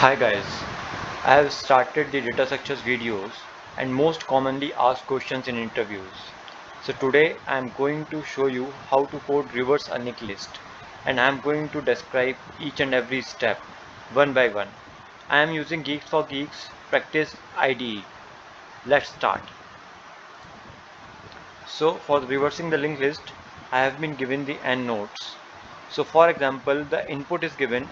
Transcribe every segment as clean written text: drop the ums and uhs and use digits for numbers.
Hi guys, I have started the data structures videos and most commonly asked questions in interviews. So today I am going to show you how to code reverse a linked list, and I am going to describe each and every step one by one. I am using Geeks for Geeks Practice IDE. Let's start. So for reversing the linked list, I have been given the n nodes. So for example, the input is given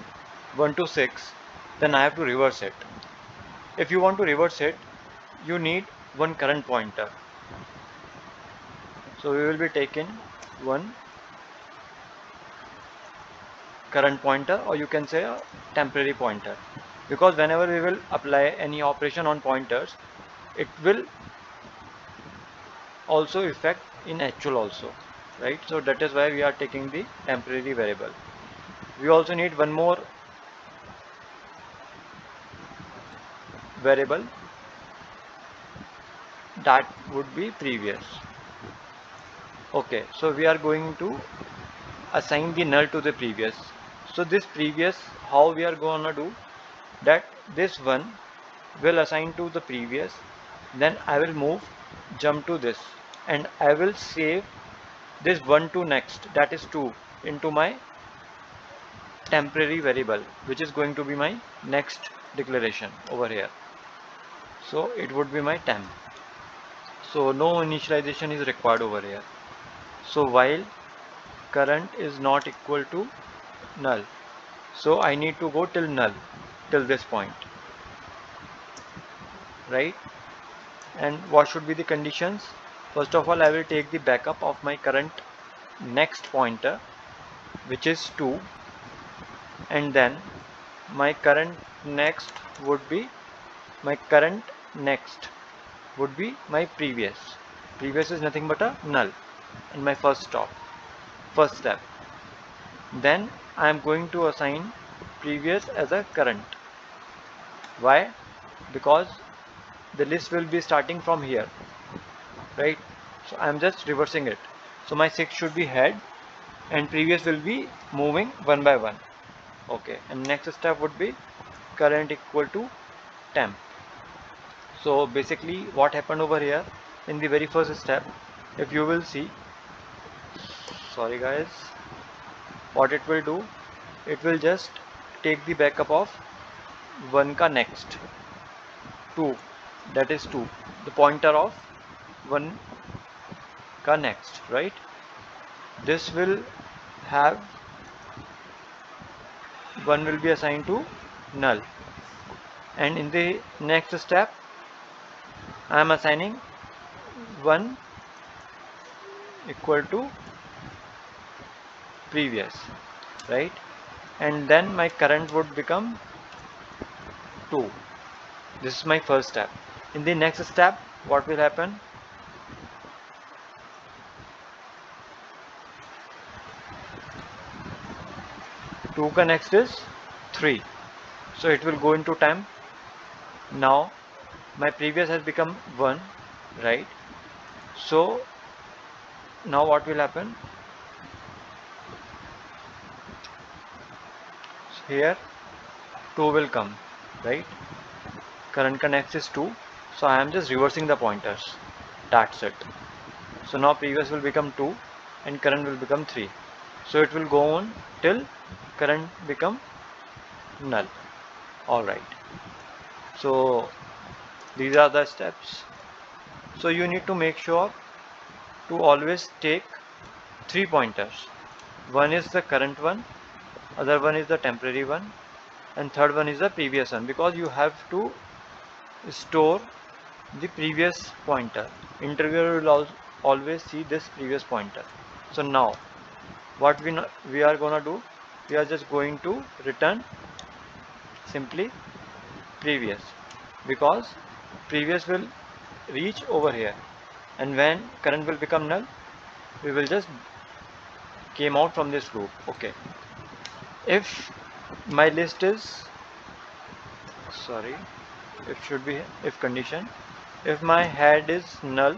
1 to 6, then I have to reverse it. If you want to reverse it, you need one current pointer. So we will be taking one current pointer, or you can say a temporary pointer, because whenever we will apply any operation on pointers, it will also affect in actual also, right? So that is why we are taking the temporary variable. We also need one more variable, that would be previous. Okay, so we are going to assign the null to the previous. So this previous, how we are gonna do that, this one will assign to the previous, then I will jump to this, and I will save this 1 to next, that is 2, into my temporary variable, which is going to be my next declaration over here. So it would be my temp. So no initialization is required over here. So while current is not equal to null, so I need to go till null, till this point, right? And what should be the conditions? First of all, I will take the backup of my current next pointer, which is 2, and then my current next would be my current next would be my previous is nothing but a null in my first step. Then I am going to assign previous as a current. Why? Because the list will be starting from here, right? So I am just reversing it. So my 6 should be head and previous will be moving one by one. Okay, and next step would be current equal to temp. So basically what happened over here in the very first step, if you will see, sorry guys, what it will do, it will just take the backup of 1 ka next, 2, that is 2, the pointer of 1 ka next, right? This will have 1 will be assigned to null, and in the next step I am assigning 1 equal to previous, right? And then my current would become 2. This is my first step. In the next step, what will happen? 2 ka next is 3. So it will go into temp. Now my previous has become 1, right? So now what will happen? Here 2 will come, right? Current ka next is 2. So I am just reversing the pointers. That's it. So now previous will become 2 and current will become 3. So it will go on till current become null. Alright. So these are the steps. So you need to make sure to always take 3 pointers. One is the current one, other one is the temporary one, and third one is the previous one, because you have to store the previous pointer. Interviewer will always see this previous pointer. So now what we are gonna do, we are just going to return simply previous, because previous will reach over here, and when current will become null, we will just came out from this loop. Okay, if my list is, sorry, it should be if condition, if my head is null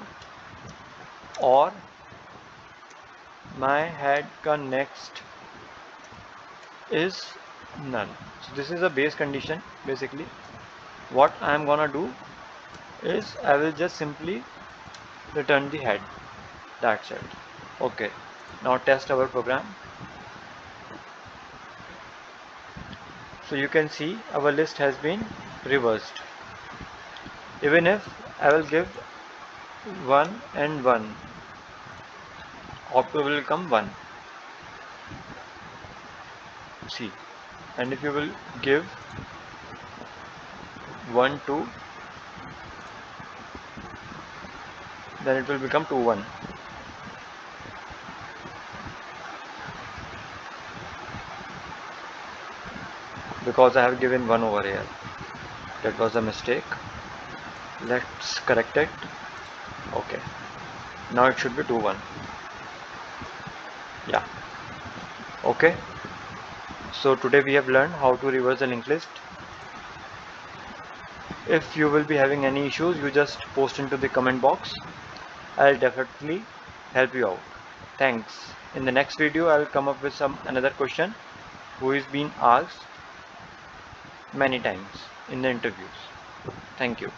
or my head ka next is none. So this is a base condition. Basically what I am gonna do is I will just simply return the head. That's it. Okay, now test our program. So you can see our list has been reversed. Even if I will give 1 and 1, output will come 1. See, and if you will give 1 2, then it will become 2 1, because I have given 1 over here. That was a mistake. Let's correct it. Okay, now it should be 2 1. Yeah. Okay, so today we have learned how to reverse the linked list. If you will be having any issues, you just post into the comment box. I'll definitely help you out. Thanks. In the next video I'll come up with some another question who is being asked many times in the interviews. Thank you.